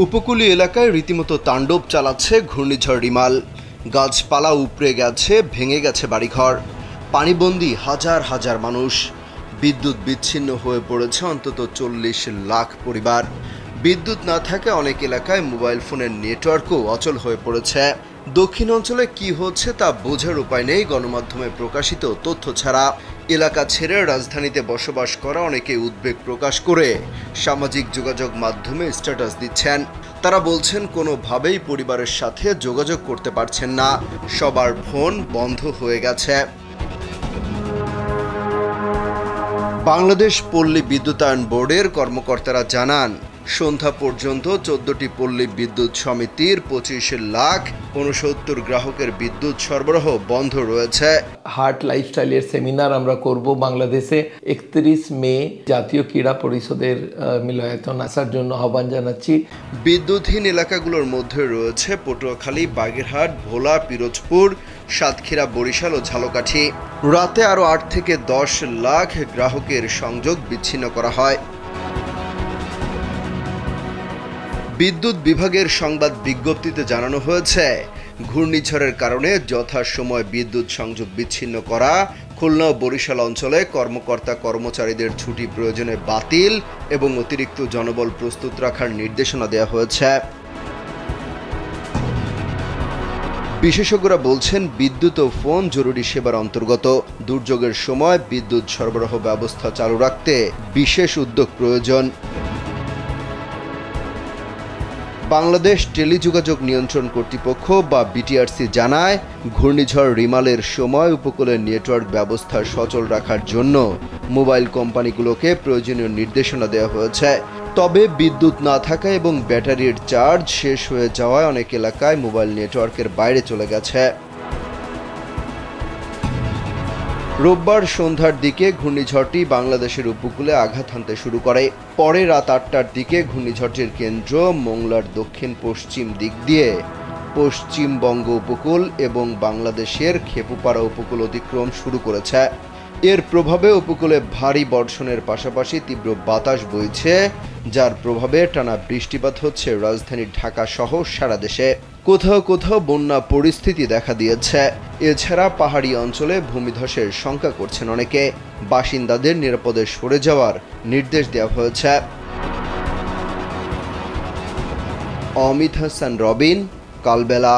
উপকূলীয় এলাকায় রীতিমতো তাণ্ডব চালাচ্ছে ঘূর্ণিঝড় রিমাল। গাছপালা উপড়ে গেছে, ভেঙে গেছে বাড়িঘর, পানিবন্দী হাজার হাজার মানুষ। বিদ্যুৎ বিচ্ছিন্ন হয়ে পড়েছে অন্তত 40 লাখ পরিবার। বিদ্যুৎ না থাকা অনেক এলাকায় মোবাইল ফোনের নেটওয়ার্কও অচল হয়ে পড়েছে। দক্ষিণ অঞ্চলে কি হচ্ছে তা বোঝার উপায় নেই গণমাধ্যমে প্রকাশিত তথ্য ছাড়া। এলাকা ছেড়ে রাজধানীতে বসবাস করা অনেকে উদ্বেগ প্রকাশ করে সামাজিক যোগাযোগ মাধ্যমে স্ট্যাটাস দিচ্ছেন। তারা বলছেন কোনোভাবেই পরিবারের সাথে যোগাযোগ করতে পারছেন না, সবার ফোন বন্ধ হয়ে গেছে। বাংলাদেশ পল্লী বিদ্যুতায়ন বোর্ডের কর্মকর্তারা জানান, সন্ধ্যা পর্যন্ত 14টি পল্লী বিদ্যুৎ সমিতির 25,69,000 গ্রাহকের বিদ্যুৎ সরবরাহ বন্ধ রয়েছে। হার্ট লাইফস্টাইলের সেমিনার আমরা করব বাংলাদেশে 31 মে। জাতীয় ক্রীড়া পরিষদের মিলনায়তন আসার জন্য আহ্বান জানাচ্ছি। বিদ্যুৎহীন এলাকাগুলোর মধ্যে রয়েছে পটুয়াখালী, বাগেরহাট, ভোলা, পিরোজপুর, সাতক্ষীরা, বরিশাল ও ঝালকাঠি। রাতে আরও 8 থেকে 10 লাখ গ্রাহকের সংযোগ বিচ্ছিন্ন করা হয়। বিদ্যুৎ বিভাগের সংবাদ বিজ্ঞপ্তিতে জানানো হয়েছে, ঘূর্ণিঝড়ের কারণে যথাসময় বিদ্যুৎ সংযোগ বিচ্ছিন্ন করা, খুলনা ও বরিশাল অঞ্চলে কর্মকর্তা কর্মচারীদের ছুটি প্রয়োজনে বাতিল এবং অতিরিক্ত জনবল প্রস্তুত রাখার নির্দেশনা দেওয়া হয়েছে। বিশেষজ্ঞরা বলছেন, বিদ্যুৎ ও ফোন জরুরি সেবার অন্তর্গত। দুর্যোগের সময় বিদ্যুৎ সরবরাহ ব্যবস্থা চালু রাখতে বিশেষ উদ্যোগ প্রয়োজন। বাংলাদেশ টেলিযোগাযোগ নিয়ন্ত্রণ কর্তৃপক্ষ বা বিটিআরসি জানায়, ঘূর্ণিঝড় রিমালের সময় উপকূলের নেটওয়ার্ক ব্যবস্থা সচল রাখার জন্য মোবাইল কোম্পানিগুলোকে প্রয়োজনীয় নির্দেশনা দেওয়া হয়েছে। তবে বিদ্যুৎ না থাকা এবং ব্যাটারির চার্জ শেষ হয়ে যাওয়ায় অনেক এলাকায় মোবাইল নেটওয়ার্কের বাইরে চলে গেছে। রোববার সন্ধ্যার দিকে ঘূর্ণিঝড়টি বাংলাদেশের উপকূলে আঘাত হানতে শুরু করে। পরে রাত 8টার দিকে ঘূর্ণিঝড়টির কেন্দ্র মোংলার দক্ষিণ পশ্চিম দিক দিয়ে পশ্চিমবঙ্গ উপকূল এবং বাংলাদেশের খেপুপাড়া উপকূল অতিক্রম শুরু করেছে। এর প্রভাবে উপকূলে ভারী বর্ষণের পাশাপাশি তীব্র বাতাস বইছে, যার প্রভাবে টানা বৃষ্টিপাত হচ্ছে রাজধানী ঢাকা সহ সারা দেশে। কোথাও কোথাও বন্যা পরিস্থিতি দেখা দিয়েছে। এছাড়া পাহাড়ি অঞ্চলে ভূমিধসের শঙ্কা করছেন অনেকে। বাসিন্দাদের নিরাপদে সরে যাওয়ার নির্দেশ দেওয়া হয়েছে। অমিত হাসান রবিন, কালবেলা।